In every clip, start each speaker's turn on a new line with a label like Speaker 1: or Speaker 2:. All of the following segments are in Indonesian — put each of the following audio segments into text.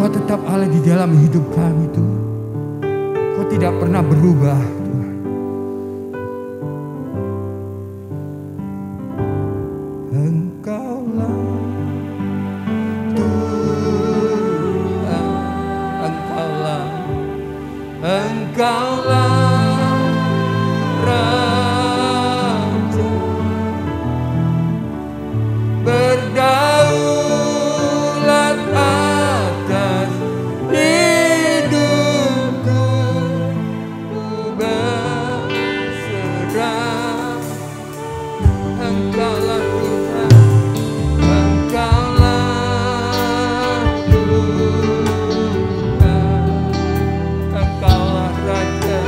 Speaker 1: Kau tetap Allah di dalam hidup kami Tuhan. Kau tidak pernah berubah Tuhan. Engkaulah Tuhan, Engkaulah Raja, berdaulat atas hidupku, ku berserah. Engkaulah Tuhan, Engkaulah Tuhan, Engkaulah Raja,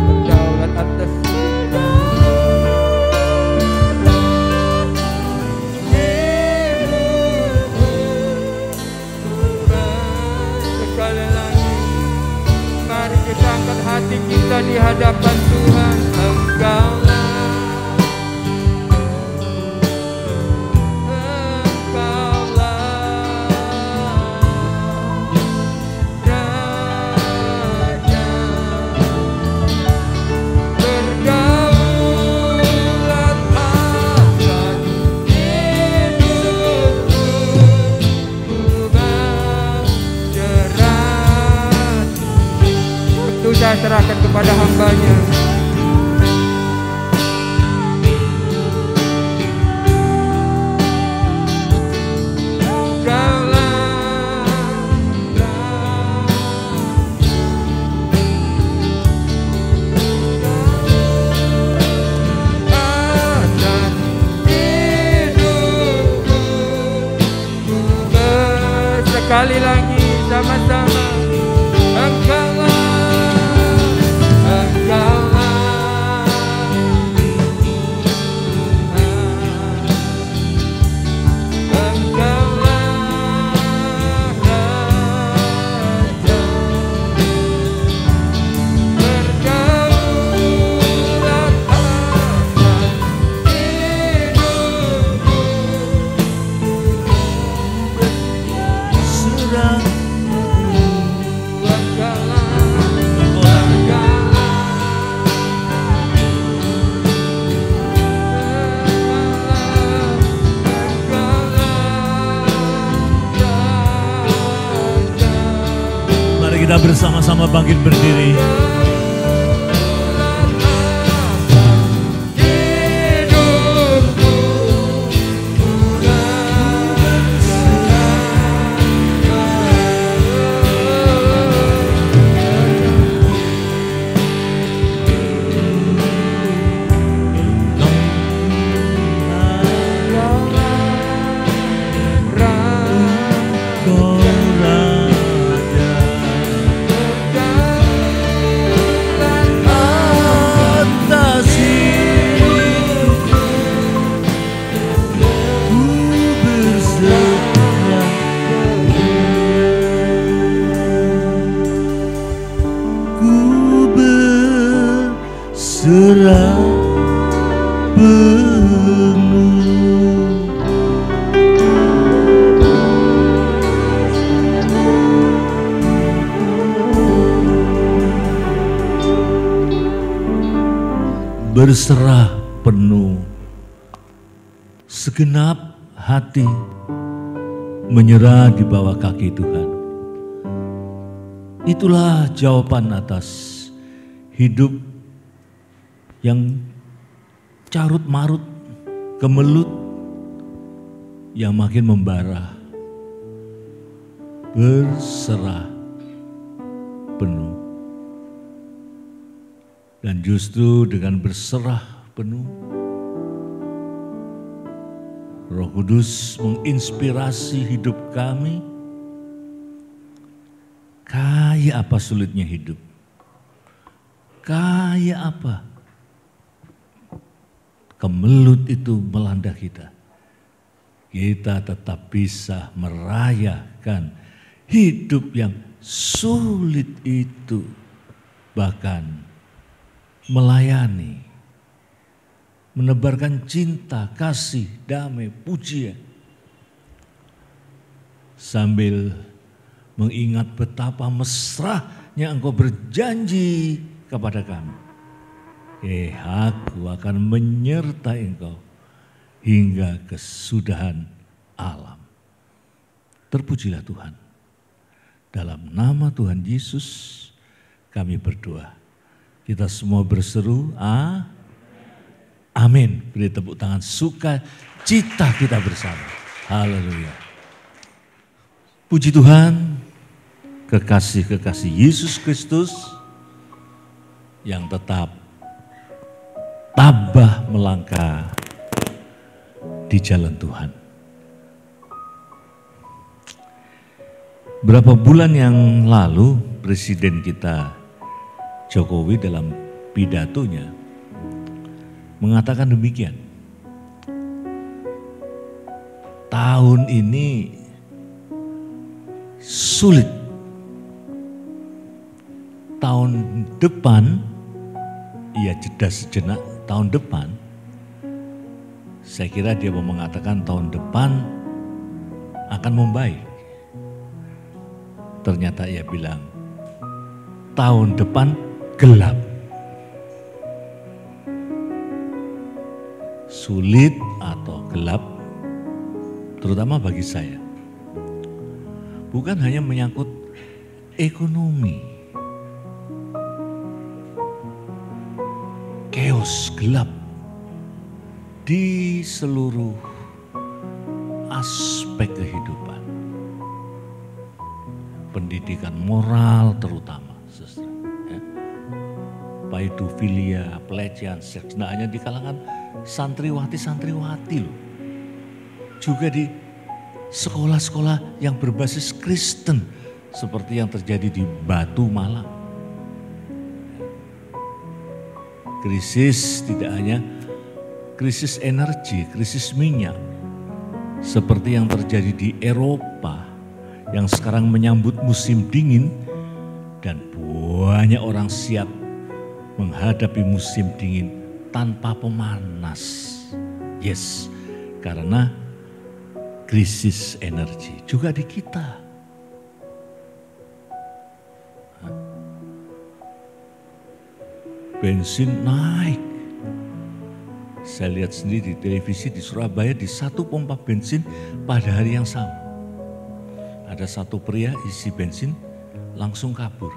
Speaker 1: berdaulat atas sekali lagi. Mari kita angkat hati kita di hadapan Tuhan. Engkaulah Raja, berdaulat atas hidupku, ku berserah. Waktu saya serahkan kepada hamba-Nya. Sekali lagi sama-sama.
Speaker 2: Kita bersama-sama bangkit berdiri.
Speaker 3: Serah penuh. Berserah penuh, segenap hati menyerah di bawah kaki Tuhan. Itulah jawaban atas hidup yang carut marut, kemelut, yang makin membara. Berserah penuh. Dan justru dengan berserah penuh, Roh Kudus menginspirasi hidup kami. Kayak apa sulitnya hidup, kayak apa kemelut itu melanda kita, kita tetap bisa merayakan hidup yang sulit itu, bahkan melayani menebarkan cinta, kasih, damai, pujian. Sambil mengingat betapa mesranya Engkau berjanji kepada kami. Aku akan menyertai Engkau hingga kesudahan alam. Terpujilah Tuhan. Dalam nama Tuhan Yesus kami berdoa. Kita semua berseru, amin. Beri tepuk tangan sukacita kita bersama. Haleluya. Puji Tuhan, kekasih-kekasih Yesus Kristus yang tetap tabah melangkah di jalan Tuhan. Berapa bulan yang lalu Presiden kita Jokowi dalam pidatonya mengatakan demikian. Tahun ini sulit. Tahun depan, ia jeda sejenak, tahun depan, saya kira dia mau mengatakan tahun depan akan membaik. Ternyata ia bilang, tahun depan gelap. Sulit atau gelap, terutama bagi saya. Bukan hanya menyangkut ekonomi, chaos gelap di seluruh aspek kehidupan. Pendidikan moral terutama, ya. Pedofilia, pelecehan seks, tidak hanya di kalangan santriwati loh. Juga di sekolah-sekolah yang berbasis Kristen seperti yang terjadi di Batu Malang. Krisis tidak hanya krisis energi, krisis minyak seperti yang terjadi di Eropa yang sekarang menyambut musim dingin dan banyak orang siap menghadapi musim dingin tanpa pemanas. Yes, karena krisis energi juga di kita. Bensin naik. Saya lihat sendiri di televisi di Surabaya di satu pompa bensin pada hari yang sama. Ada satu pria isi bensin langsung kabur.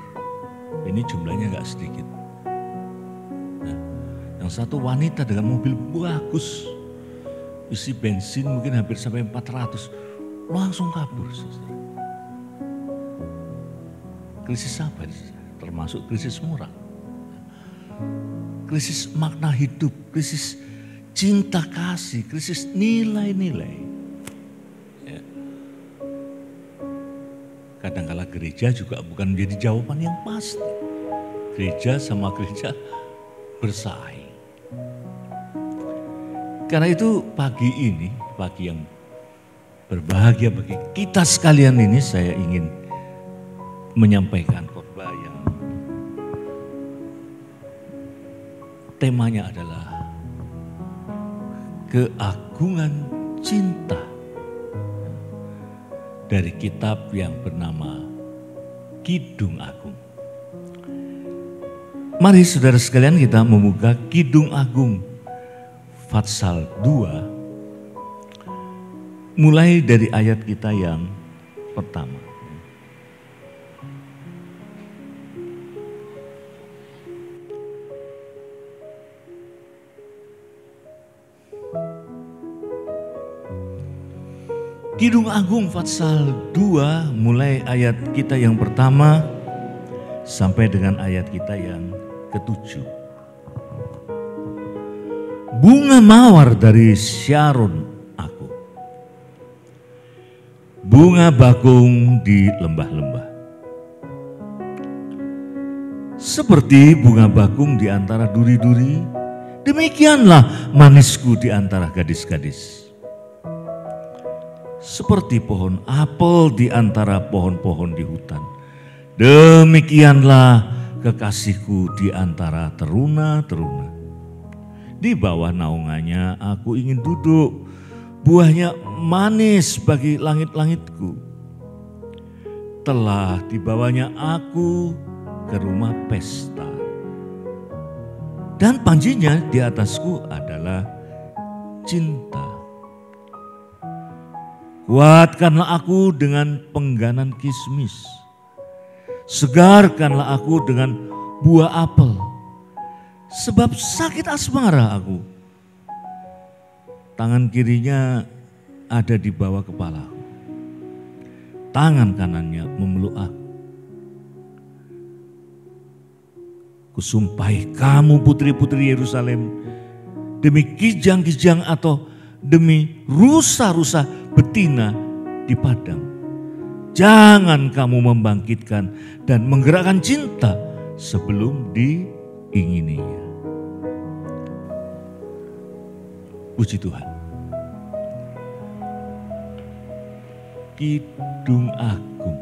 Speaker 3: Ini jumlahnya nggak sedikit. Nah, yang satu wanita dengan mobil bagus. Isi bensin mungkin hampir sampai 400, langsung kabur. Krisis apa? Termasuk krisis moral. Krisis makna hidup, krisis cinta kasih, krisis nilai-nilai. Ya. Kadang-kala gereja juga bukan menjadi jawaban yang pasti. Gereja sama gereja bersaing. Karena itu pagi ini, pagi yang berbahagia bagi kita sekalian ini, saya ingin menyampaikan khotbah yang temanya adalah keagungan cinta dari kitab yang bernama Kidung Agung. Mari saudara sekalian kita membuka Kidung Agung Fatsal 2 mulai dari ayat kita yang pertama. Kidung Agung Fatsal 2 mulai ayat kita yang pertama sampai dengan ayat kita yang ke-7. Bunga mawar dari Syaron aku, bunga bakung di lembah-lembah. Seperti bunga bakung di antara duri-duri, demikianlah manisku di antara gadis-gadis. Seperti pohon apel di antara pohon-pohon di hutan, demikianlah kekasihku di antara teruna-teruna. Di bawah naungannya aku ingin duduk. Buahnya manis bagi langit-langitku. Telah dibawanya aku ke rumah pesta. Dan panjinya di atasku adalah cinta. Kuatkanlah aku dengan pengganan kismis. Segarkanlah aku dengan buah apel. Sebab sakit asmara aku. Tangan kirinya ada di bawah kepalaku. Tangan kanannya memeluk aku. Kusumpahi kamu putri-putri Yerusalem demi kijang-kijang atau demi rusa-rusa betina di padang. Jangan kamu membangkitkan dan menggerakkan cinta sebelum diingininya. Puji Tuhan. Kidung Agung.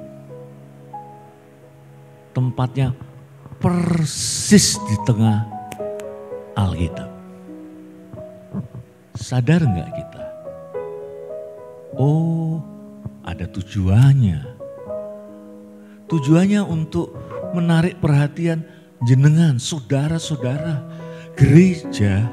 Speaker 3: Tempatnya persis di tengah Alkitab. Sadar enggak kita? Oh, ada tujuannya. Tujuannya untuk menarik perhatian jenengan, saudara-saudara, gereja,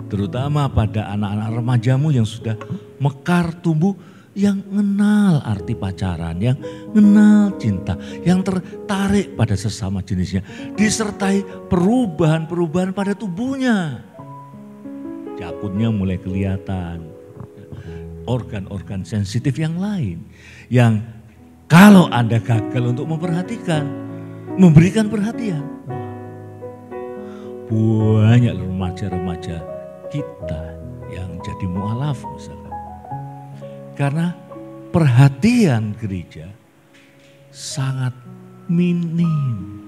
Speaker 3: terutama pada anak-anak remajamu yang sudah mekar tumbuh, yang mengenal arti pacaran, yang mengenal cinta, yang tertarik pada sesama jenisnya, disertai perubahan-perubahan pada tubuhnya. Jakutnya mulai kelihatan, organ-organ sensitif yang lain, yang kalau Anda gagal untuk memperhatikan, memberikan perhatian, banyak remaja-remaja kita yang jadi mu'alaf misalkan. Karena perhatian gereja sangat minim.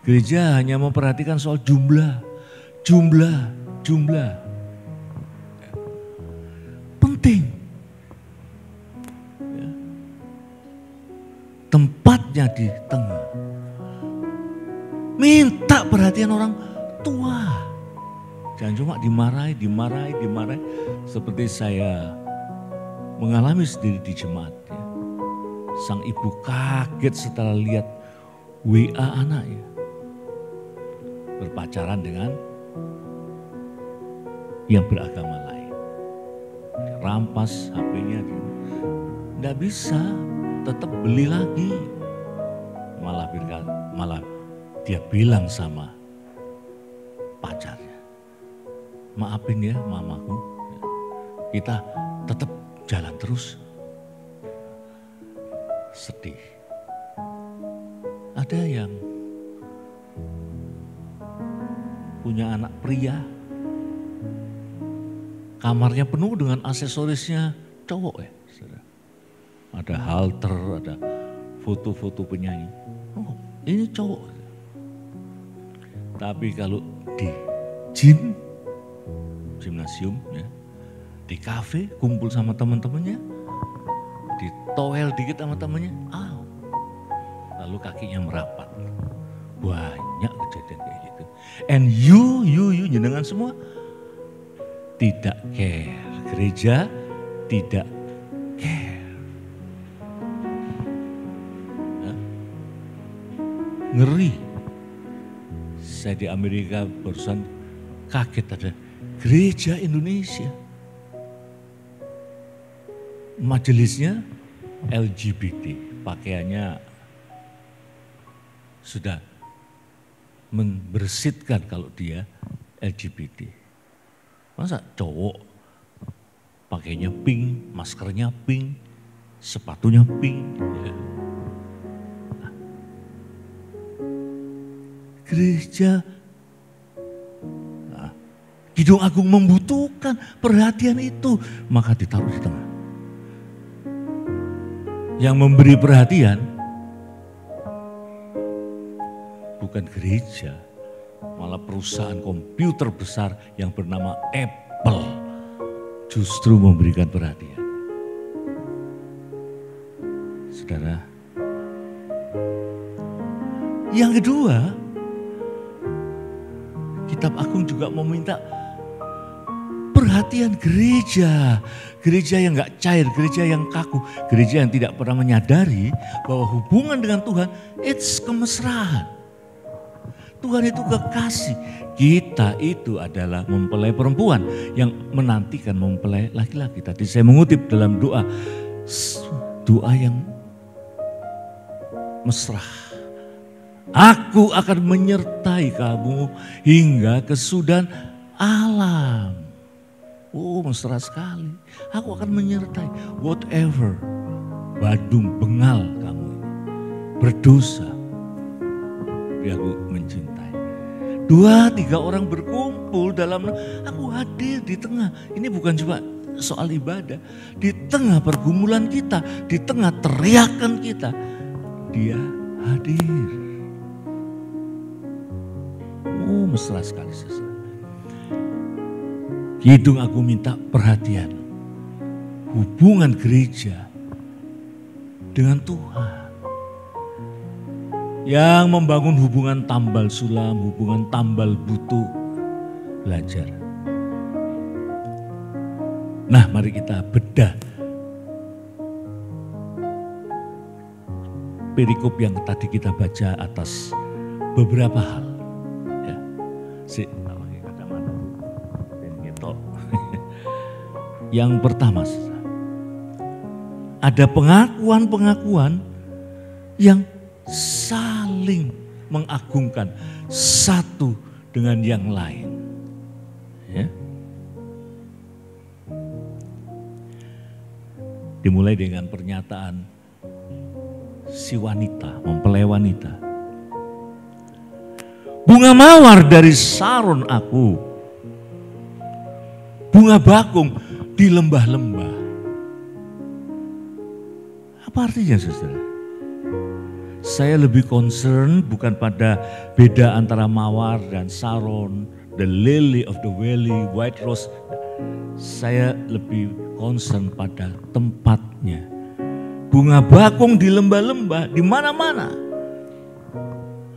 Speaker 3: Gereja hanya memperhatikan soal jumlah. Penting. Ya. Tempatnya di tengah. Minta perhatian orang tua. Jangan cuma dimarahi. Seperti saya mengalami sendiri di jemaat. Ya. Sang ibu kaget setelah lihat WA anaknya. Berpacaran dengan yang beragama lain. Rampas HP-nya. Tidak bisa, tetap beli lagi. Malah dia bilang sama pacarnya, maafin ya mamaku, kita tetap jalan terus. Sedih. Ada yang punya anak pria, kamarnya penuh dengan aksesorisnya cowok ya. Ada halter, ada foto-foto penyanyi. Oh, ini cowok. Tapi kalau di gimnasium ya, di kafe kumpul sama teman-temannya, di toel dikit sama temannya, lalu kakinya merapat. Banyak kejadian kayak gitu. And you jenengan semua tidak care. Gereja tidak care. Ya. Ngeri. Saya di Amerika barusan kaget ada gereja Indonesia. Majelisnya LGBT, pakaiannya sudah membersihkan kalau dia LGBT. Masa cowok pakainya pink, maskernya pink, sepatunya pink. Ya. Gereja Kidung Agung membutuhkan perhatian itu, maka ditaruh di tengah. Yang memberi perhatian bukan gereja, malah perusahaan komputer besar yang bernama Apple justru memberikan perhatian. Saudara, yang kedua, Kitab Agung juga meminta perhatian gereja. Gereja yang gak cair, gereja yang kaku. Gereja yang tidak pernah menyadari bahwa hubungan dengan Tuhan, it's kemesraan. Tuhan itu kekasih. Kita itu adalah mempelai perempuan yang menantikan mempelai laki-laki. Tadi saya mengutip dalam doa yang mesra. Aku akan menyertai kamu hingga kesudahan alam. Oh, mesra sekali. Aku akan menyertai whatever badung bengal kamu ini berdosa. Tapi aku mencintai. 2-3 orang berkumpul dalam, aku hadir di tengah. Ini bukan cuma soal ibadah, di tengah pergumulan kita, di tengah teriakan kita, Dia hadir. Oh, mesra sekali saudara. Kidung aku minta perhatian. Hubungan gereja dengan Tuhan. Yang membangun hubungan tambal sulam, hubungan tambal butuh, belajar. Nah, mari kita bedah perikop yang tadi kita baca atas beberapa hal. Ya. Pakai kacamata. Yang pertama, ada pengakuan-pengakuan yang saling mengagungkan satu dengan yang lain. Ya. Dimulai dengan pernyataan si wanita, mempelai wanita. Bunga mawar dari Saron aku, bunga bakung di lembah-lembah. Apa artinya saudara? Saya lebih concern bukan pada beda antara mawar dan Saron, the lily of the valley, white rose. Saya lebih concern pada tempatnya. Bunga bakung di lembah-lembah, di mana-mana.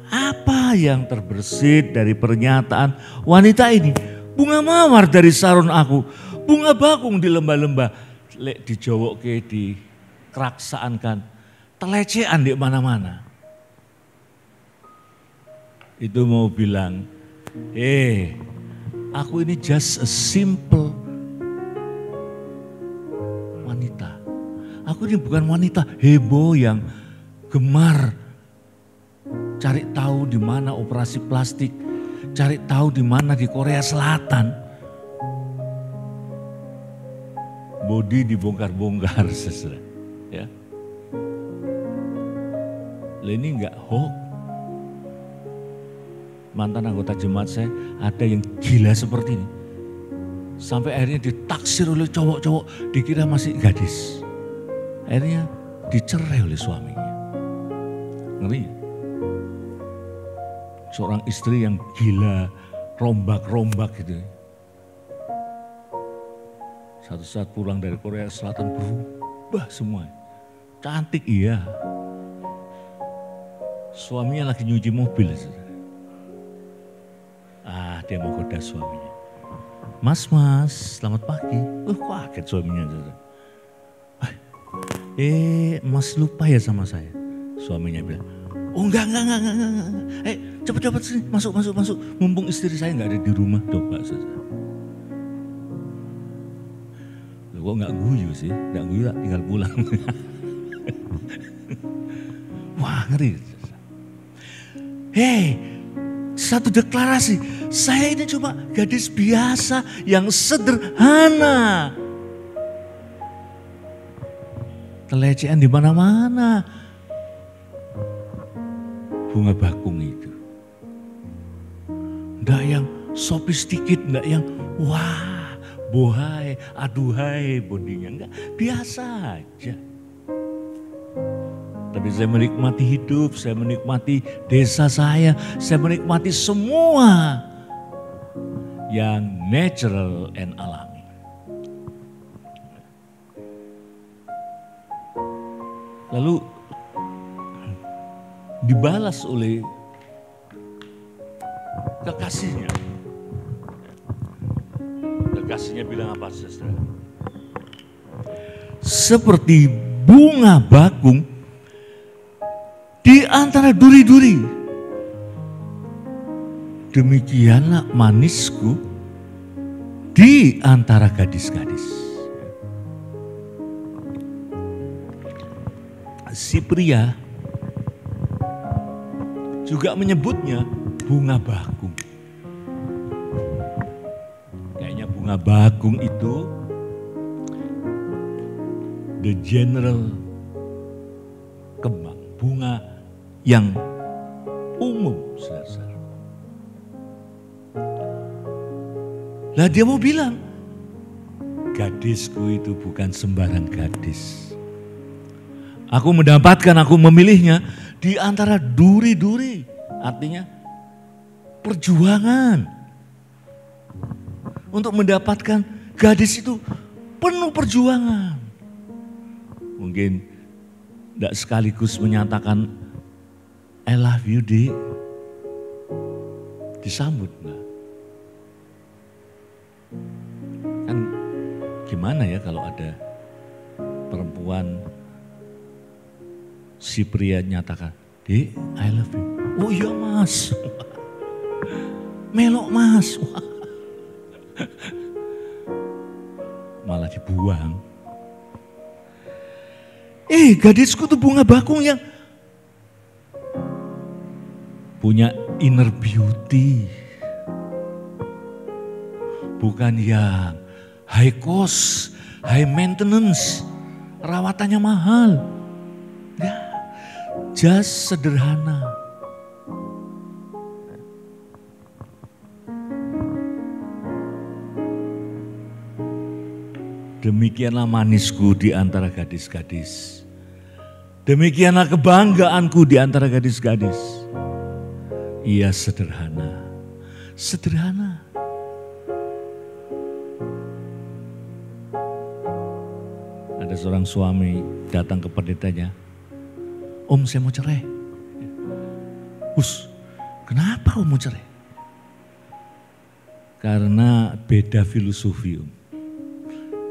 Speaker 3: Apa yang terbersit dari pernyataan wanita ini? Bunga mawar dari Saron aku, bunga bakung di lembah-lembah. Lek dijowokke, dikeraksaankan. Telecehan di mana-mana. Itu mau bilang, aku ini just a simple wanita. Aku ini bukan wanita heboh yang gemar cari tahu di mana operasi plastik, cari tahu di mana di Korea Selatan. Body dibongkar-bongkar sesuai. Ya. Ini enggak hoax. Mantan anggota jemaat saya ada yang gila seperti ini. Sampai akhirnya ditaksir oleh cowok-cowok, dikira masih gadis. Akhirnya dicerai oleh suaminya. Ngeri. Seorang istri yang gila, rombak-rombak gitu. Satu saat pulang dari Korea Selatan berubah semua. Cantik iya. Suaminya lagi nyuci mobil. Dia mau goda suaminya. Mas, selamat pagi. Kaget suaminya. Mas lupa ya sama saya. Suaminya bilang, oh enggak. Cepet sini, masuk. Mumpung istri saya enggak ada di rumah, coba saja. Kok enggak guyu sih? Enggak guyu lah, tinggal pulang. Wah, ngeri. Satu deklarasi, saya ini cuma gadis biasa yang sederhana. Telecehan di mana-mana. Bunga bakung itu. Enggak yang sophisticated, enggak yang wah, bohai, aduhai bodinya. Enggak, biasa aja. Tapi saya menikmati hidup, saya menikmati desa saya menikmati semua yang natural and alami. Lalu dibalas oleh kekasihnya. Kekasihnya bilang apa, saudara? Seperti bunga bakung di antara duri-duri, demikianlah manisku di antara gadis-gadis. Si pria juga menyebutnya bunga bakung. Kayaknya bunga bakung itu the general kembang, bunga yang umum, saudara. Lah dia mau bilang, gadisku itu bukan sembarang gadis. Aku mendapatkan, aku memilihnya di antara duri-duri. Artinya perjuangan. Untuk mendapatkan gadis itu penuh perjuangan. Mungkin tidak sekaligus menyatakan I love you, Dik. Disambut enggak? Kan gimana ya kalau ada perempuan, si pria nyatakan, Dik, I love you. Oh iya mas, melok mas. Malah dibuang. Gadisku tuh bunga bakung yang punya inner beauty. Bukan yang high cost, high maintenance, rawatannya mahal. Ya, just sederhana. Demikianlah manisku di antara gadis-gadis. Demikianlah kebanggaanku di antara gadis-gadis. Ia sederhana. Sederhana. Ada seorang suami datang ke pendetanya. Om, saya mau cerai. Kenapa om mau cerai? Karena beda filosofi om.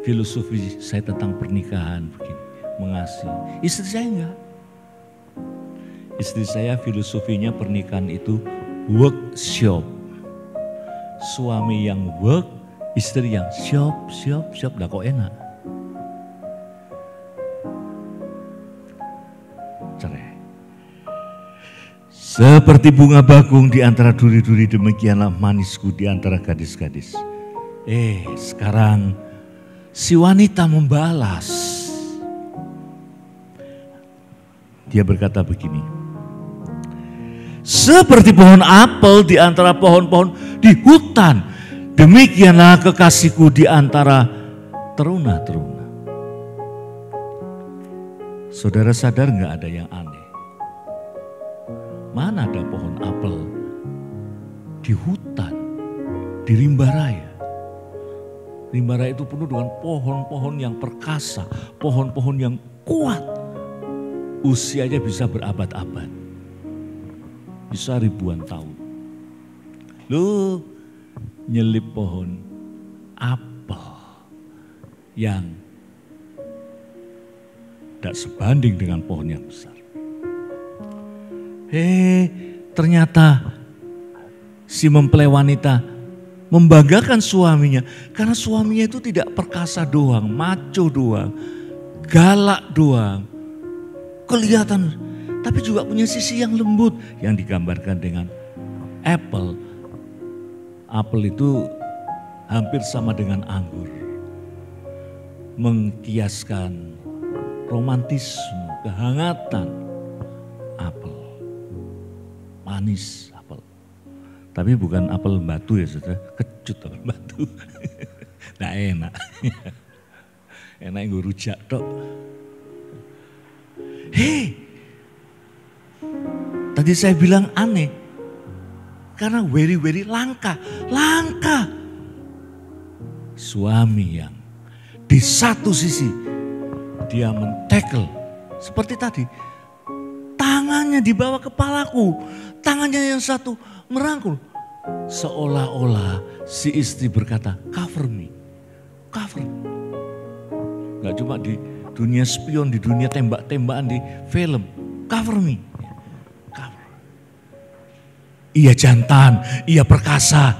Speaker 3: Filosofi saya tentang pernikahan begini, mengasihi. Istri saya enggak. Istri saya filosofinya pernikahan itu workshop. Suami yang work, istri yang shop. Lah kok enak. Cerai. Seperti bunga bakung di antara duri-duri, demikianlah manisku di antara gadis-gadis. Sekarang si wanita membalas. Dia berkata begini. Seperti pohon apel di antara pohon-pohon di hutan, demikianlah kekasihku di antara teruna-teruna. Saudara sadar nggak ada yang aneh? Mana ada pohon apel di hutan, di rimba raya? Rimba raya itu penuh dengan pohon-pohon yang perkasa, pohon-pohon yang kuat. Usianya bisa berabad-abad, bisa ribuan tahun. Lu nyelip pohon apel yang tidak sebanding dengan pohon yang besar. Ternyata si mempelai wanita membanggakan suaminya karena suaminya itu tidak perkasa doang, maco doang, galak doang, kelihatan, tapi juga punya sisi yang lembut yang digambarkan dengan apple. Apel itu hampir sama dengan anggur, mengkiaskan romantisme, kehangatan. Apel, manis. Tapi bukan apel batu ya saudara, kecut apel batu. Nah enak. Enak yang gue rujak tok. Tadi saya bilang aneh. Karena very langka. Langka. Suami yang di satu sisi dia men-tackle. Seperti tadi. Tangannya di bawah kepalaku. Tangannya yang satu merangkul. Seolah-olah si istri berkata, cover me, cover. Gak cuma di dunia spion, di dunia tembak-tembakan, di film. Cover me. Cover. Ia jantan, ia perkasa,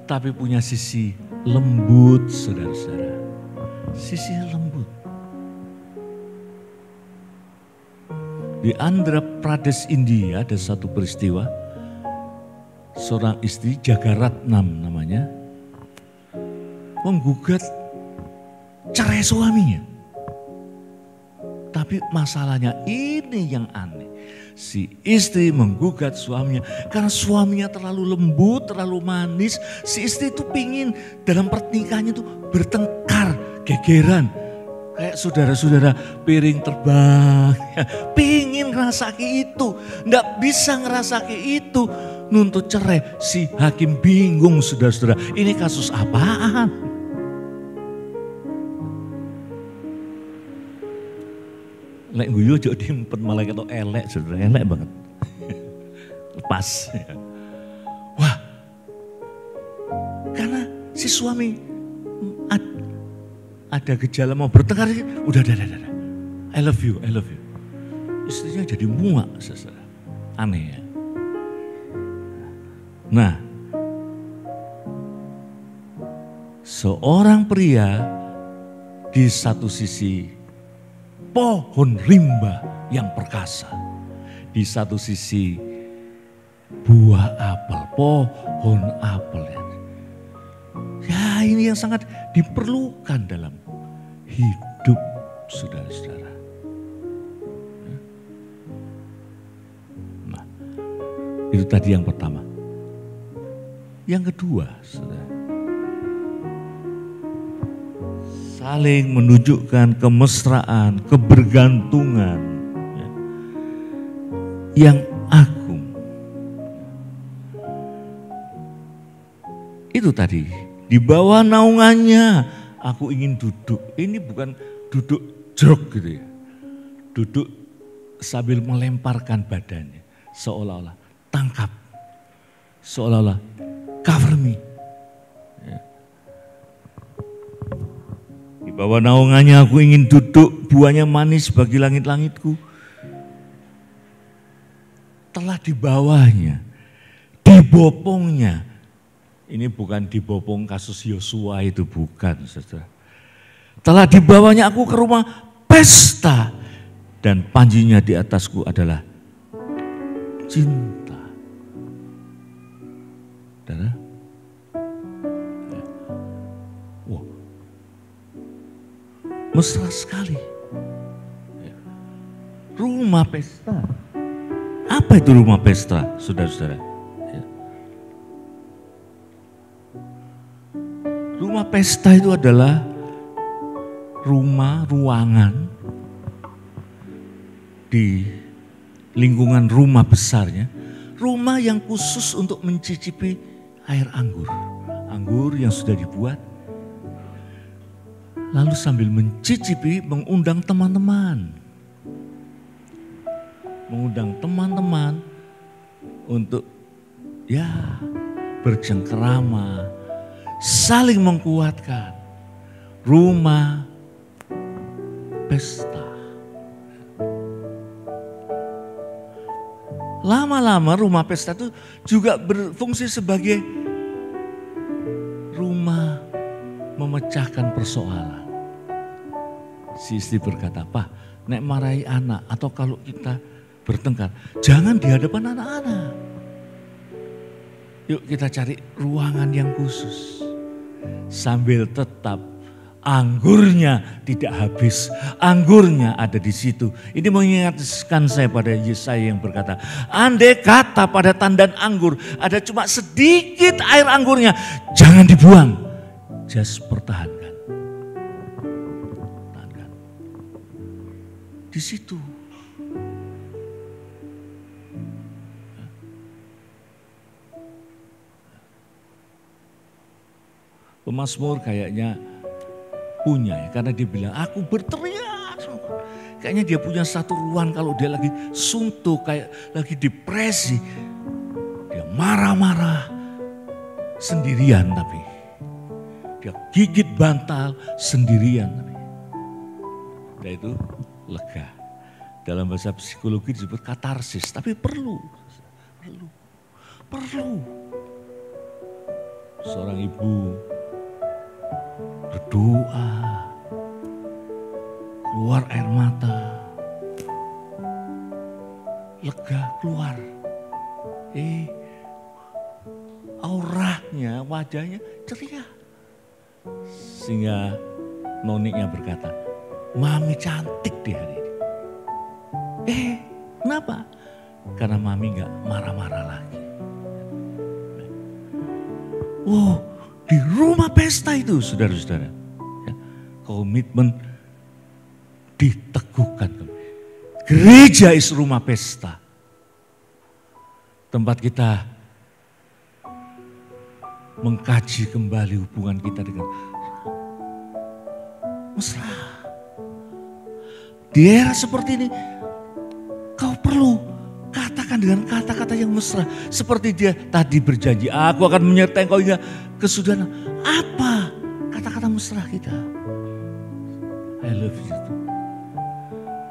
Speaker 3: tapi punya sisi lembut, saudara-saudara. Sisi lembut. Di Andhra Pradesh, India ada satu peristiwa. Seorang istri, Jagaratnam namanya, menggugat cerai suaminya. Tapi masalahnya ini yang aneh. Si istri menggugat suaminya karena suaminya terlalu lembut, terlalu manis. Si istri itu pingin dalam pernikahannya itu bertengkar, gegeran. Kayak saudara-saudara piring terbang. Pingin ngerasaki itu, nggak bisa ngerasaki itu. Nuntut cerai, si hakim bingung saudara-saudara. Ini kasus apaan? Lek guyu jok diempet malah ketok elek, saudara, elek banget. Pas. Wah, karena si suami ada gejala mau bertengkar, udah. I love you. Istrinya jadi muak, saudara. Aneh ya. Nah, seorang pria di satu sisi pohon rimba yang perkasa. Di satu sisi buah apel, pohon apel. Ya ini yang sangat diperlukan dalam hidup saudara-saudara. Nah, itu tadi yang pertama. Yang kedua, saudara. Saling menunjukkan kemesraan, kebergantungan ya, yang agung. Itu tadi, di bawah naungannya aku ingin duduk. Ini bukan duduk jeruk gitu ya. Duduk sambil melemparkan badannya. Seolah-olah tangkap. Seolah-olah cover me. Bahwa naungannya aku ingin duduk, buahnya manis bagi langit-langitku. Telah di bawahnya, dibopongnya. Ini bukan dibopong kasus Yosua itu, bukan saudara. Telah di bawahnya aku ke rumah pesta. Dan panjinya di atasku adalah cinta. Saudara. Mesra sekali. Rumah pesta. Apa itu rumah pesta, saudara-saudara? Rumah pesta itu adalah ruangan di lingkungan rumah besarnya. Rumah yang khusus untuk mencicipi air anggur. Anggur yang sudah dibuat. Lalu sambil mencicipi mengundang teman-teman. Mengundang teman-teman untuk ya bercengkerama, saling menguatkan. Rumah pesta. Lama-lama rumah pesta itu juga berfungsi sebagai rumah memecahkan persoalan. Si istri berkata, "Pak, nek marahi anak atau kalau kita bertengkar, jangan di hadapan anak-anak. Yuk kita cari ruangan yang khusus. Sambil tetap anggurnya tidak habis, anggurnya ada di situ." Ini mengingatkan saya pada Yesaya yang berkata, andai kata pada tandan anggur ada cuma sedikit air anggurnya, jangan dibuang, just pertahankan. Di situ. Pemazmur kayaknya punya ya, karena dia bilang aku berteriak. Kayaknya dia punya satu ruang kalau dia lagi suntuk, kayak lagi depresi. Dia marah-marah sendirian tapi dia gigit bantal sendirian. Dan itu lega. Dalam bahasa psikologi disebut katarsis, tapi perlu. Seorang ibu berdoa, keluar air mata, lega keluar. Auranya, wajahnya ceria. Sehingga noniknya berkata, Mami cantik di hari ini. Kenapa? Karena Mami gak marah-marah lagi. Wow, di rumah pesta itu saudara-saudara. Ya, komitmen diteguhkan. Gereja is rumah pesta. Tempat kita mengkaji kembali hubungan kita dengan mesra. Di era seperti ini, kau perlu katakan dengan kata-kata yang mesra. Seperti dia tadi berjanji, aku akan menyertai engkau hingga kesudahan. Apa kata-kata mesra kita? I love you.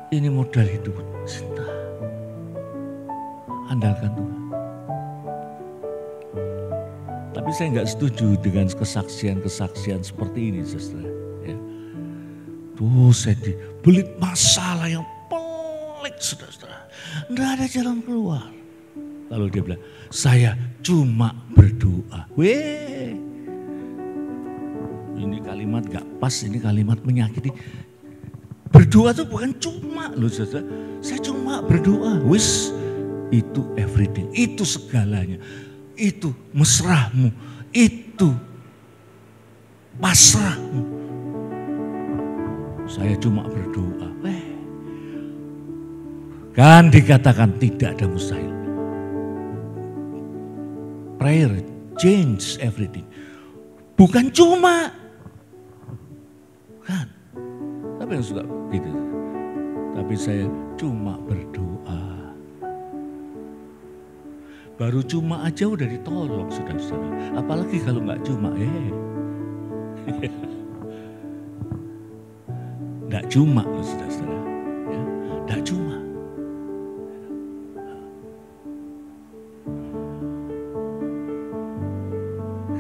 Speaker 3: Ini modal hidup cinta. Andalkan Tuhan. Tapi saya nggak setuju dengan kesaksian-kesaksian seperti ini, saudara. Ya. Tuh saya dibelit masalah yang pelik, saudara. Nggak ada jalan keluar. Lalu dia bilang, saya cuma berdoa. Ini kalimat gak pas, ini kalimat menyakiti. Berdoa itu bukan cuma, loh saudara. Saya cuma berdoa. Itu everything, itu segalanya. Itu mesrahmu, itu pasrahmu. Saya cuma berdoa. Kan dikatakan tidak ada mustahil. Prayer change everything. Bukan cuma. Kan. Tapi yang suka gitu. Tapi saya cuma berdoa. Baru cuma aja udah ditolong saudara-saudara. Apalagi kalau nggak cuma, nggak cuma loh saudara-saudara. Ya, nggak cuma.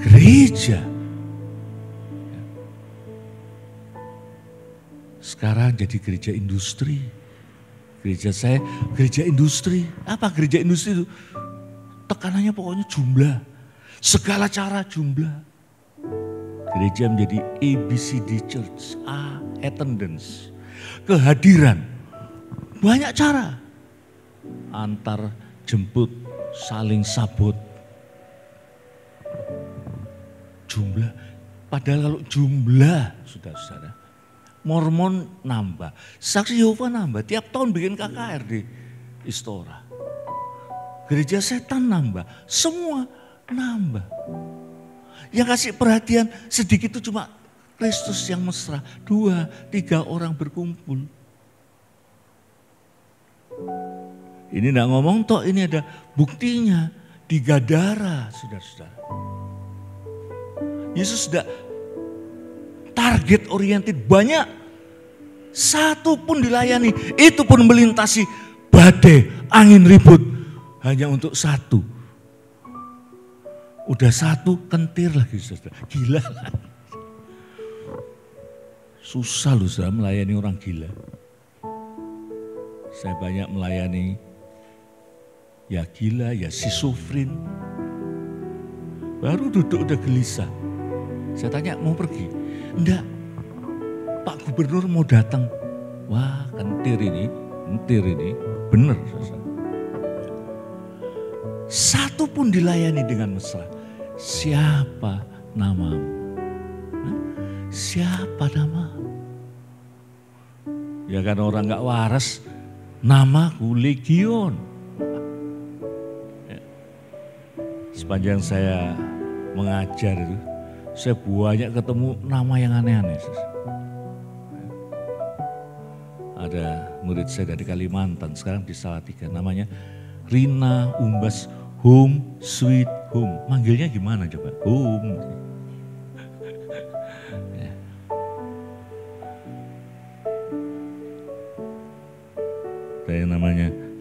Speaker 3: Gereja sekarang jadi gereja industri. Gereja saya gereja industri. Apa gereja industri itu? Tekanannya pokoknya jumlah. Segala cara jumlah. Gereja menjadi ABCD Church. Attendance. Kehadiran. Banyak cara. Antar jemput, saling sabot. Jumlah. Padahal kalau jumlah, saudara-saudara. Mormon nambah. Saksi Yehova nambah. Tiap tahun bikin KKR di Istora. Gereja setan nambah, semua nambah. Yang kasih perhatian sedikit itu cuma Kristus yang mesra. 2-3 orang berkumpul. Ini enggak ngomong toh, ini ada buktinya di Gadara, saudara-saudara. Yesus sudah target oriented, banyak. Satu pun dilayani, itu pun melintasi badai, angin ribut. Hanya untuk satu. Udah satu kentir lagi saudara. Gila lagi. Susah loh saudara melayani orang gila. Saya banyak melayani ya gila, ya schizofren. Baru duduk udah gelisah. Saya tanya mau pergi? Enggak. Pak Gubernur mau datang. Wah kentir ini. Bener saudara. Satu pun dilayani dengan mesra. Siapa namamu? Siapa namamu? Ya kan orang gak waras, namaku Legion. Sepanjang saya mengajar itu, saya banyak ketemu nama yang aneh-aneh. Ada murid saya dari Kalimantan, sekarang di Salatiga, namanya Rina Umbas Home Sweet Home. Manggilnya gimana coba? Home.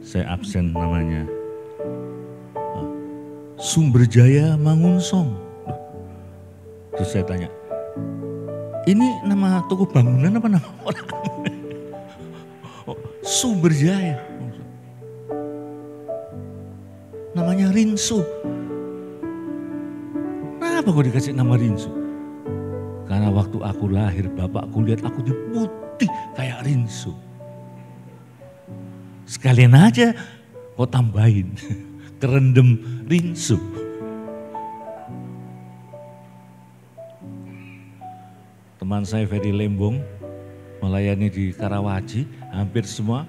Speaker 3: saya absen namanya. Sumberjaya Mangunsong. Terus saya tanya, ini nama toko bangunan apa nama orang? Oh, Sumberjaya. Namanya Rinso. Kenapa kok dikasih nama Rinso? Karena waktu aku lahir, bapakku lihat aku putih kayak Rinso. Sekalian aja kau tambahin, kerendam Rinso. Teman saya Ferry Lembong melayani di Karawaci, hampir semua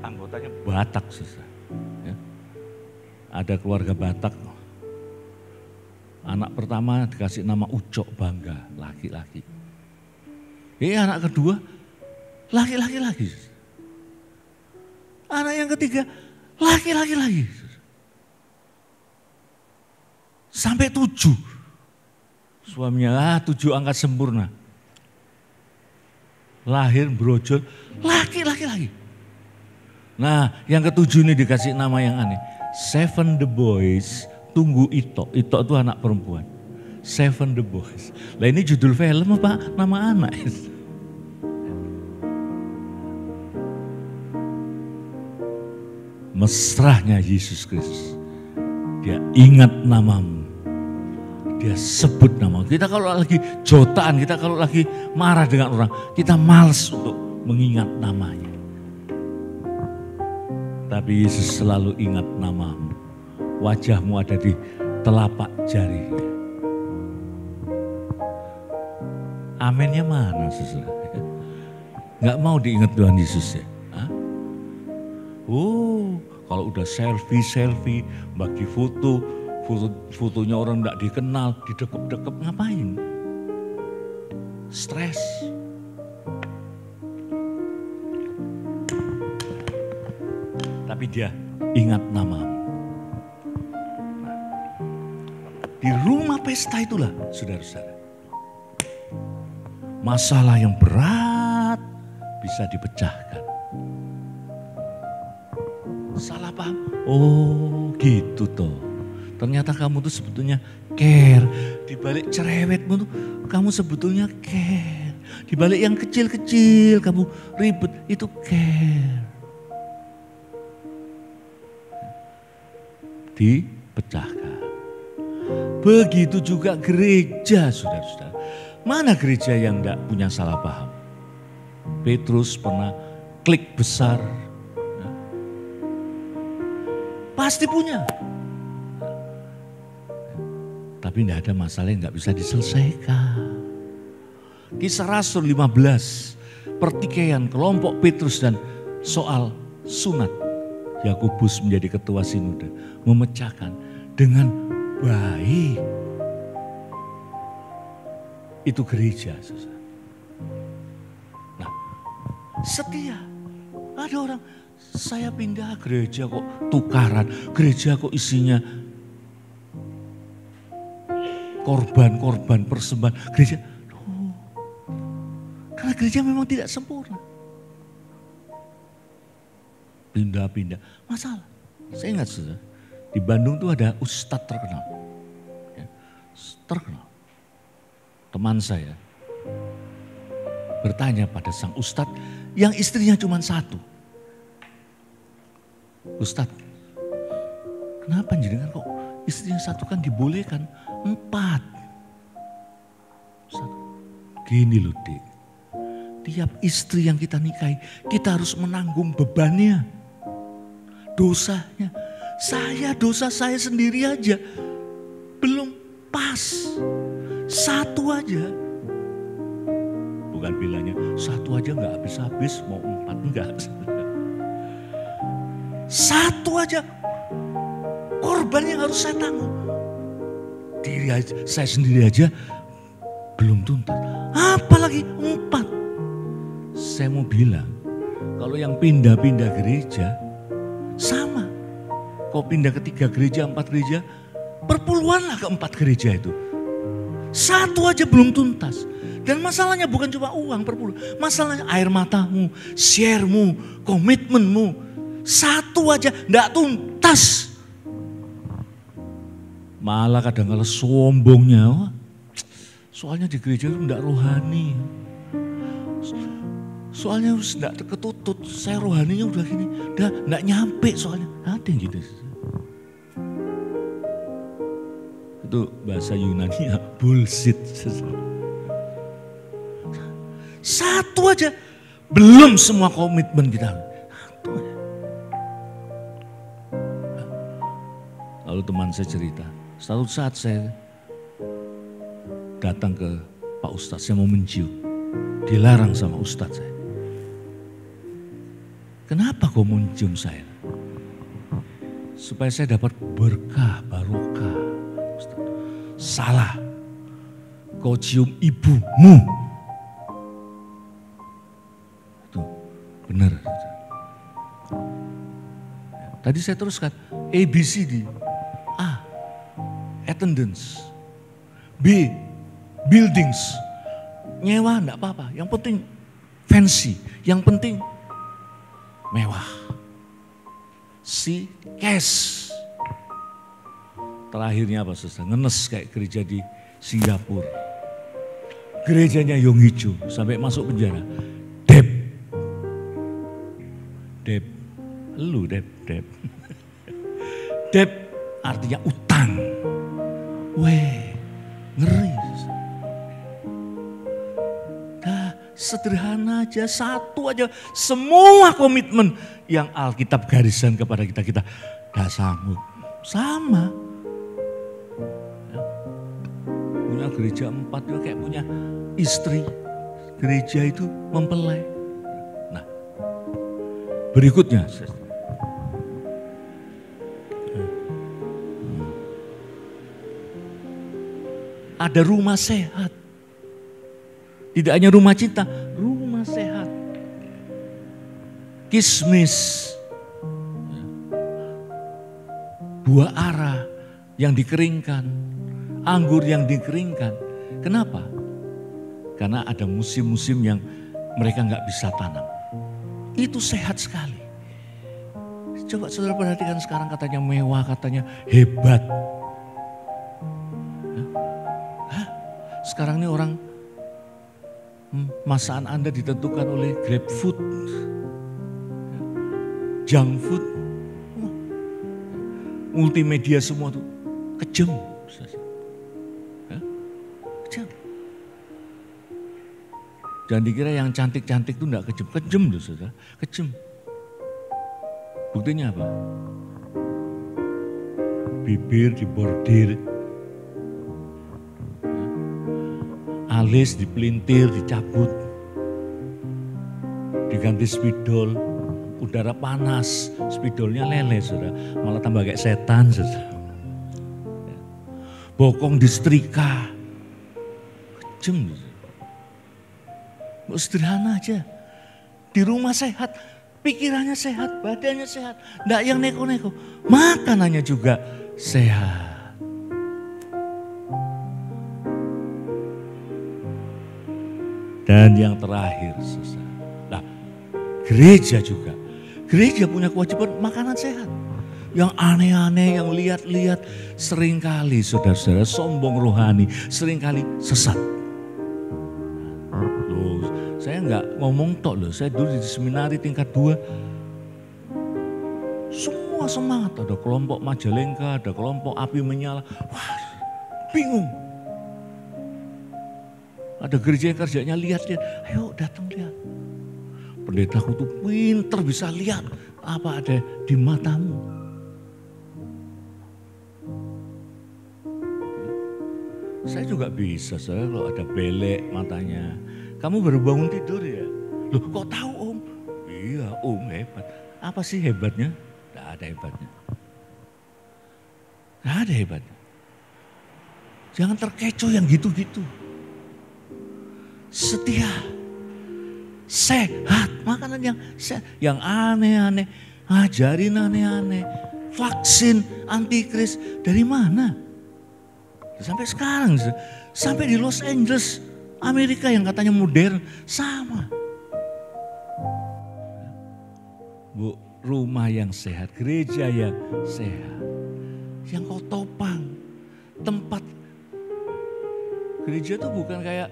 Speaker 3: anggotanya Batak. Ya. Ada keluarga Batak, anak pertama dikasih nama Ucok Bangga, laki-laki. Anak kedua, laki-laki lagi. Anak yang ketiga, laki-laki lagi. Sampai 7. Suaminya 7 angkat sempurna. Lahir brojol, laki-laki lagi. Nah, yang ke-7 ini dikasih nama yang aneh. 7 the boys, tunggu Ito. Ito itu anak perempuan. 7 the boys. Lah ini judul film apa nama anak? Mesrahnya Yesus Kristus. Dia ingat namamu. Dia sebut nama. Kita kalau lagi jotaan, kita kalau lagi marah dengan orang, kita malas untuk mengingat namanya. Tapi Yesus selalu ingat namamu. Wajahmu ada di telapak jarinya. Aminnya mana, saudara? Nggak mau diingat Tuhan Yesus ya? Hah? Oh, kalau udah selfie, bagi fotonya orang nggak dikenal, didekep-dekep ngapain? Stres. Tapi dia ingat namamu. Di rumah pesta itulah, saudara-saudara, masalah yang berat bisa dipecahkan. Salah paham? Oh gitu toh. Ternyata kamu tuh sebetulnya care. Di balik cerewetmu tuh kamu sebetulnya care. Di balik yang kecil-kecil kamu ribet, itu care. Dipecahkan. Begitu juga gereja, saudara-saudara. Mana gereja yang enggak punya salah paham? Petrus pernah klik besar. Pasti punya. Tapi tidak ada masalah yang nggak bisa diselesaikan. Kisah Rasul 15, pertikaian kelompok Petrus dan soal sunat. Yakobus menjadi ketua sinode, memecahkan dengan baik. Itu gereja, saudara. Nah, setia. Ada orang, saya pindah gereja kok tukaran, gereja kok isinya korban persembahan. Gereja, karena gereja memang tidak sempurna. Pindah-pindah, masalah. Saya ingat saudara, di Bandung tuh ada ustadz terkenal. Ya, terkenal. Teman saya bertanya pada sang ustadz yang istrinya cuma 1. Ustadz, kenapa jenengan kok istrinya 1 kan dibolehkan 4? Gini loh Dik, tiap istri yang kita nikahi kita harus menanggung bebannya, dosanya. Dosa saya sendiri aja belum pas, 1 aja. Bukan bilangnya 1 aja gak habis-habis, mau 4 enggak. 1 aja korban yang harus saya tanggung. Saya sendiri aja belum tuntas, apalagi 4. Saya mau bilang, kalau yang pindah-pindah gereja sama. Kau pindah ke 3 gereja, 4 gereja, perpuluhanlah ke 4 gereja itu. Satu aja belum tuntas. Dan masalahnya bukan cuma uang per bulan. Masalahnya air matamu, share-mu, komitmenmu. Satu aja enggak tuntas. Malah kadang-kadang sombongnya. Wah, soalnya di gereja itu enggak rohani. Soalnya harus enggak ketutut. Saya rohaninya udah gini. Udah enggak nyampe soalnya. Ada yang gitu. Itu bahasa Yunani bullshit. Satu aja, belum semua komitmen kita. Lalu teman saya cerita, suatu saat saya datang ke Pak Ustadz, saya mau mencium. Dilarang sama Ustadz saya. Kenapa kau mau mencium saya? Supaya saya dapat berkah, barokah. Ustadz, salah, kau cium ibumu. Benar. Tadi saya teruskan, ABCD. A, attendance. B, buildings. Nyewa enggak apa-apa, yang penting fancy, yang penting mewah. C, cash. Terakhirnya apa saudara? Ngenes kayak gereja di Singapura. Gerejanya Yonghicho sampai masuk penjara. Debt, lu debt. Debt artinya utang. Weh, ngeri. Dah sederhana aja, satu aja. Semua komitmen yang Alkitab gariskan kepada kita gak sanggup. Sama. Ya. Punya gereja 4 juga kayak punya istri. Gereja itu mempelai. Berikutnya, ada rumah sehat. Tidak hanya rumah cinta, rumah sehat. Kismis, buah ara yang dikeringkan, anggur yang dikeringkan. Kenapa? Karena ada musim-musim yang mereka nggak bisa tanam. Itu sehat sekali. Coba saudara perhatikan sekarang katanya mewah, katanya hebat. Hah? Sekarang ini orang masakan Anda ditentukan oleh grab food, junk food, multimedia semua tuh kejam. Kejam. Jangan dikira yang cantik-cantik itu enggak kejam. Kejam loh saudara, kejam. Buktinya apa? Bibir dibordir, alis dipelintir, dicabut, diganti spidol, udara panas, spidolnya lele saudara, malah tambah kayak setan saudara. Bokong disetrika, kejam saudara. Sederhana aja, di rumah sehat, pikirannya sehat, badannya sehat, enggak yang neko-neko, makanannya juga sehat. Dan yang terakhir, nah, gereja juga, gereja punya kewajiban makanan sehat. Yang aneh-aneh, yang lihat-lihat, seringkali saudara-saudara sombong rohani, seringkali sesat. Saya enggak ngomong tok loh, saya dulu di seminari tingkat 2. Semua semangat, ada kelompok Majalengka, ada kelompok api menyala. Wah, bingung. Ada gereja yang kerjanya lihat-lihat, ayo datang lihat. Pendetaku tuh pinter bisa lihat apa ada di matamu. Saya juga bisa, saya kalau ada belek matanya. Kamu baru bangun tidur ya? Loh kok tahu om? Iya om hebat. Apa sih hebatnya? Tidak ada hebatnya. Tidak ada hebatnya. Jangan terkecoh yang gitu-gitu. Setia. Sehat. Makanan yang sehat. Yang aneh-aneh. Ngajarin aneh-aneh. Vaksin antikris. Dari mana? Sampai sekarang Sampai di Los Angeles, Amerika yang katanya modern, sama. Bu, rumah yang sehat, gereja yang sehat, yang kau topang, tempat gereja itu bukan kayak,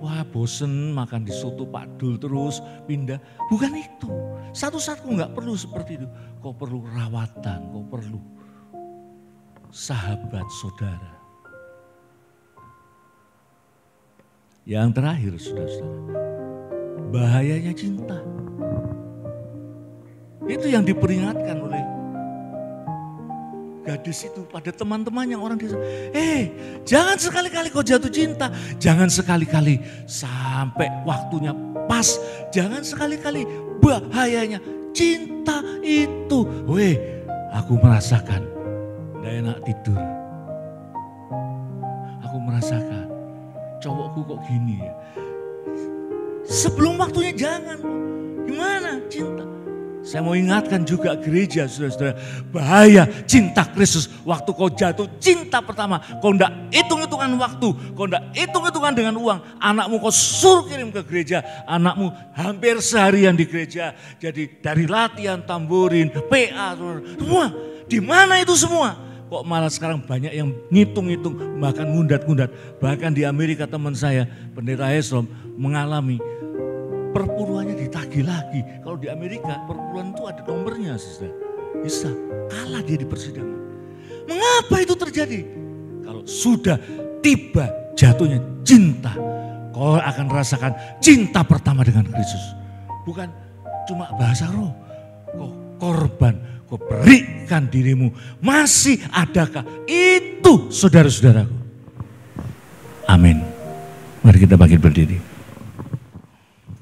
Speaker 3: wah bosen makan di soto Pak Dul terus pindah. Bukan itu. Satu saat kau nggak perlu seperti itu. Kau perlu rawatan, kau perlu sahabat saudara. Yang terakhir saudara-saudara, bahayanya cinta. Itu yang diperingatkan oleh gadis itu pada teman-teman yang orang desa. Jangan sekali-kali kau jatuh cinta. Jangan sekali-kali sampai waktunya pas. Jangan sekali-kali, bahayanya cinta itu. Aku merasakan gak enak tidur. Aku merasakan cowokku kok gini ya. Sebelum waktunya jangan. Gimana cinta? Saya mau ingatkan juga gereja, saudara-saudara, bahaya cinta Kristus. Waktu kau jatuh cinta pertama, kau enggak hitung-hitungan waktu, kau enggak hitung-hitungan dengan uang. Anakmu kau suruh kirim ke gereja, anakmu hampir seharian di gereja. Jadi dari latihan tamborin, PA, semua. Di mana itu semua? Kok malah sekarang banyak yang ngitung-ngitung, bahkan ngundat-ngundat. Bahkan di Amerika teman saya, pendeta Hesrom, mengalami perpuluhannya ditagih lagi. Kalau di Amerika perpuluhan itu ada nomornya, saudara. Bisa kalah dia di persidangan. Mengapa itu terjadi? Kalau sudah tiba jatuhnya cinta, kau akan rasakan cinta pertama dengan Kristus. Bukan cuma bahasa roh, kau korban, kau berikan dirimu. Masih adakah itu saudara-saudaraku? Amin. Mari kita bangkit berdiri.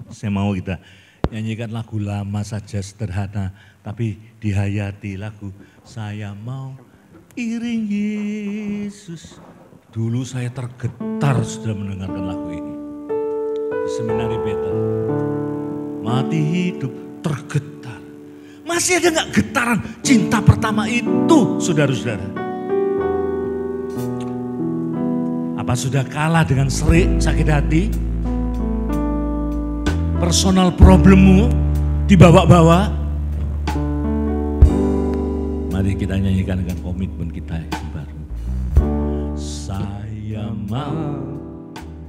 Speaker 3: Saya mau kita nyanyikan lagu lama saja sederhana, tapi dihayati lagu Saya Mau Iring Yesus. Dulu saya tergetar sudah mendengarkan lagu ini. Di seminari Bethel. Mati hidup tergetar. Masih ada gak getaran cinta pertama itu saudara-saudara? Apa sudah kalah dengan serik sakit hati? Personal problemmu dibawa-bawa. Mari kita nyanyikan dengan komitmen kita yang baru. Saya mau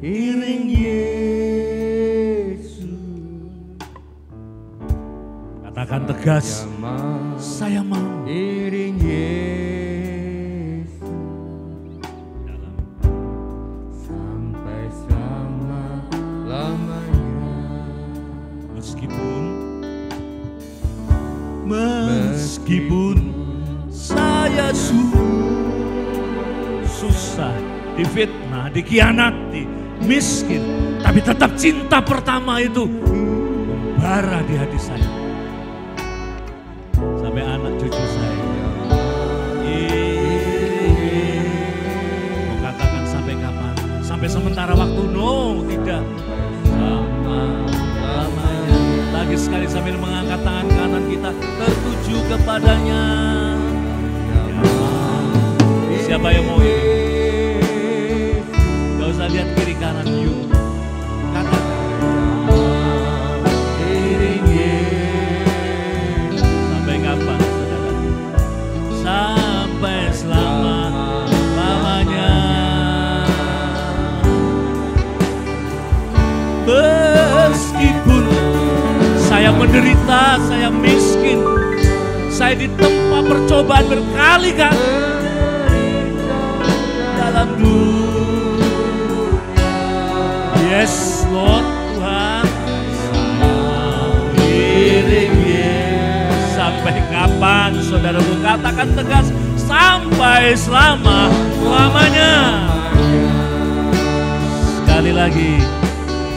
Speaker 3: iring Yesus. Katakan tegas. Saya mau
Speaker 1: iring Yesus sampai selama-lamanya.
Speaker 3: Meskipun saya susah, difitnah, dikhianati, miskin, tapi tetap cinta pertama itu membara di hati saya. Sampai anak cucu saya. Mau katakan sampai kapan? Sampai sementara waktu? No, tidak. Lama-lamanya. Lagi sekali sambil mengangkat tangan kanan kita tertuju kepadanya. Siapa yang mau ini? Gak usah lihat kiri kanan, yuk. Katakan. Iring Yesus. Sampai kapan, saudara? Sampai selama-lamanya. Meskipun saya menderita, saya miskin, saya ditempa percobaan berkali-kali dalam dunia. Yes, Lord Tuhan, iring Yesus. Sampai kapan, saudaraku? Katakan tegas, sampai selama-lamanya. Sekali lagi,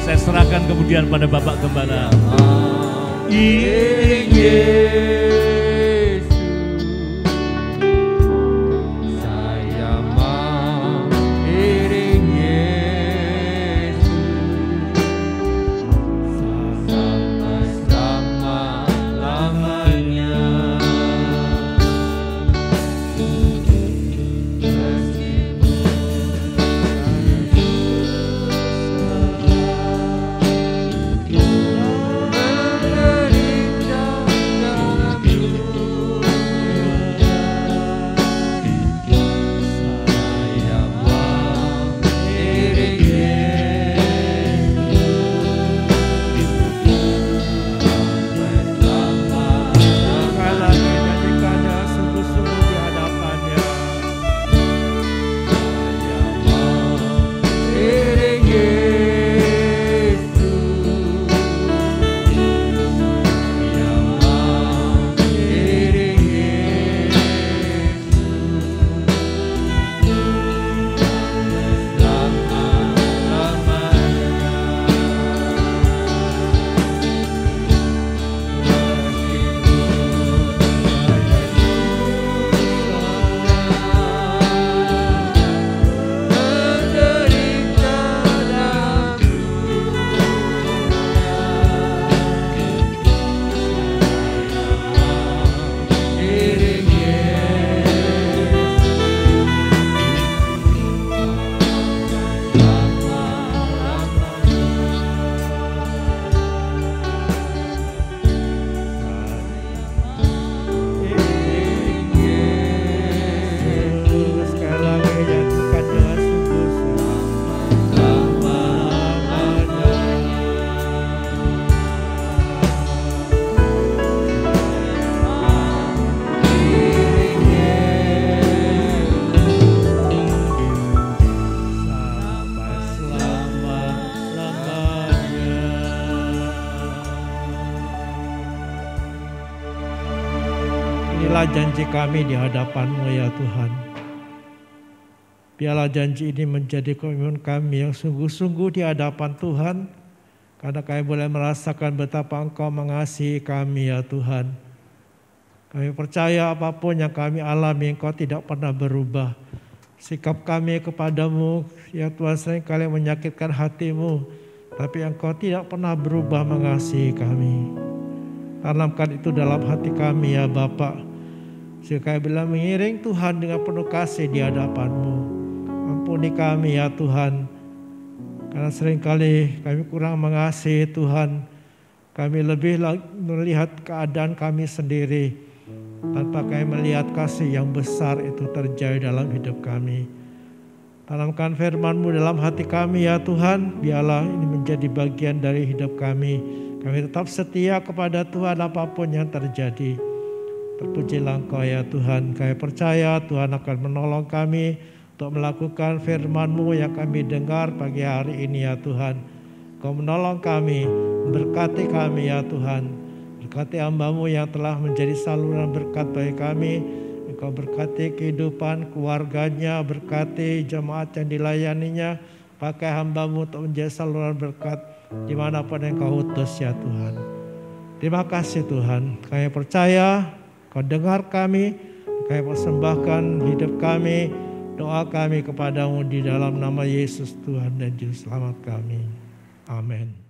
Speaker 3: saya serahkan kemudian pada Bapak Gembala. Iring Yesus,
Speaker 1: saya mau iring Yesus sampai selama-lamanya.
Speaker 4: Inilah janji kami di hadapan-Mu ya Tuhan. Biarlah janji ini menjadi komitmen kami yang sungguh-sungguh di hadapan Tuhan. Karena kami boleh merasakan betapa Engkau mengasihi kami ya Tuhan. Kami percaya apapun yang kami alami Engkau tidak pernah berubah. Sikap kami kepadamu ya Tuhan seringkali menyakitkan hati-Mu. Tapi Engkau tidak pernah berubah mengasihi kami. Tanamkan itu dalam hati kami ya Bapa. Sehingga kami bila mengiring Tuhan dengan penuh kasih di hadapan-Mu. Ampuni kami ya Tuhan. Karena seringkali kami kurang mengasihi Tuhan. Kami lebih melihat keadaan kami sendiri. Tanpa kami melihat kasih yang besar itu terjadi dalam hidup kami. Tanamkan firman-Mu dalam hati kami ya Tuhan. Biarlah ini menjadi bagian dari hidup kami. Kami tetap setia kepada Tuhan apapun yang terjadi. Terpujilah Engkau ya Tuhan. Kami percaya Tuhan akan menolong kami untuk melakukan firman-Mu yang kami dengar pagi hari ini ya Tuhan. Kau menolong kami, berkati kami ya Tuhan. Berkati hamba-Mu yang telah menjadi saluran berkat bagi kami. Engkau berkati kehidupan keluarganya, berkati jemaat yang dilayaninya. Pakai hamba-Mu untuk menjadi saluran berkat dimanapun Engkau utus ya Tuhan. Terima kasih Tuhan. Kami percaya Kau dengar kami. Kami persembahkan hidup kami, doa kami kepadamu di dalam nama Yesus Tuhan dan Juru Selamat kami. Amin.